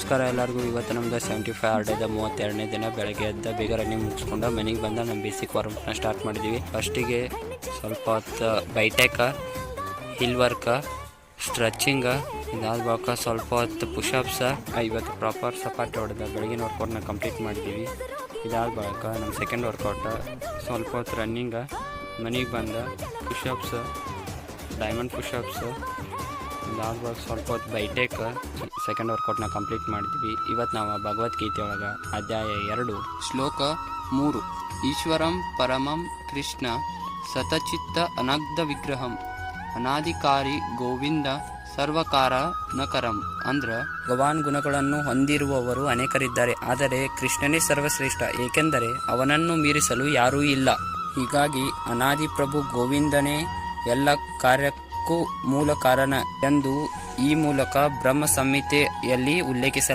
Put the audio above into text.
ನಮಸ್ಕಾರ ಎಲ್ಲರಿಗೂ. ಇವತ್ತು ನಮ್ದು 75 ಆರ್ಡೇದ 32ನೇ ದಿನ. ಬೆಳಗ್ಗೆ ಎದ್ದ ಬೇಗ ರನ್ನಿಂಗ್ ಮುಗಿಸ್ಕೊಂಡು ಮನೆಗೆ ಬಂದ ನಮ್ಮ ಬೇಸಿಕ್ ವರ್ಕ್ನ ಸ್ಟಾರ್ಟ್ ಮಾಡಿದ್ದೀವಿ. ಫಸ್ಟಿಗೆ ಸ್ವಲ್ಪ ಹೊತ್ತು ಬೈಟೆಕ, ಹಿಲ್ ವರ್ಕ, ಸ್ಟ್ರೆಚಿಂಗ, ಇದಾದ ಬಳಿಕ ಸ್ವಲ್ಪ ಹೊತ್ತು ಪುಷಪ್ಸ. ಇವತ್ತು ಪ್ರಾಪರ್ ಸಪಾಟಿ ಹೊಡೆದ ಬೆಳಗಿನ ವರ್ಕೌಟ್ನ ಕಂಪ್ಲೀಟ್ ಮಾಡಿದ್ದೀವಿ. ಇದಾದ ಬಳಿಕ ನಮ್ಮ ಸೆಕೆಂಡ್ ವರ್ಕೌಟ ಸ್ವಲ್ಪ ಹೊತ್ತು ರನ್ನಿಂಗ, ಮನೆಗೆ ಬಂದ ಪುಷಪ್ಸ್, ಡೈಮಂಡ್ ಪುಷಪ್ಸ್. ಇದಾದ ಸ್ವಲ್ಪ ಹೊತ್ತು ಬೈಟೆಕ್ ಸೆಕೆಂಡ್ ವರ್ಕೌಟ್ನ ಕಂಪ್ಲೀಟ್ ಮಾಡಿದ್ವಿ. ಇವತ್ತು ನಾವು ಭಗವದ್ಗೀತೆ ಒಳಗೆ ಅಧ್ಯಾಯ 2 ಶ್ಲೋಕ 3 ಈಶ್ವರಂ ಪರಮಂ ಕೃಷ್ಣ ಸತಚಿತ್ತ ಅನಗ್ಧ ವಿಗ್ರಹಂ ಅನಾಧಿಕಾರಿ ಗೋವಿಂದ ಸರ್ವಕಾರ ನಕರಂ ಅಂದ್ರೆ ಭಗವಾನ್ ಗುಣಗಳನ್ನು ಹೊಂದಿರುವವರು ಅನೇಕರಿದ್ದಾರೆ, ಆದರೆ ಕೃಷ್ಣನೇ ಸರ್ವಶ್ರೇಷ್ಠ, ಏಕೆಂದರೆ ಅವನನ್ನು ಮೀರಿಸಲು ಯಾರೂ ಇಲ್ಲ. ಹೀಗಾಗಿ ಅನಾದಿ ಪ್ರಭು ಗೋವಿಂದನೇ ಎಲ್ಲ ಕಾರ್ಯಕ್ಕೂ ಮೂಲ ಕಾರಣ ಎಂದು ಈ ಮೂಲಕ ಬ್ರಹ್ಮ ಸಂಹಿತೆಯಲ್ಲಿ ಉಲ್ಲೇಖಿಸಲಾಗಿದೆ.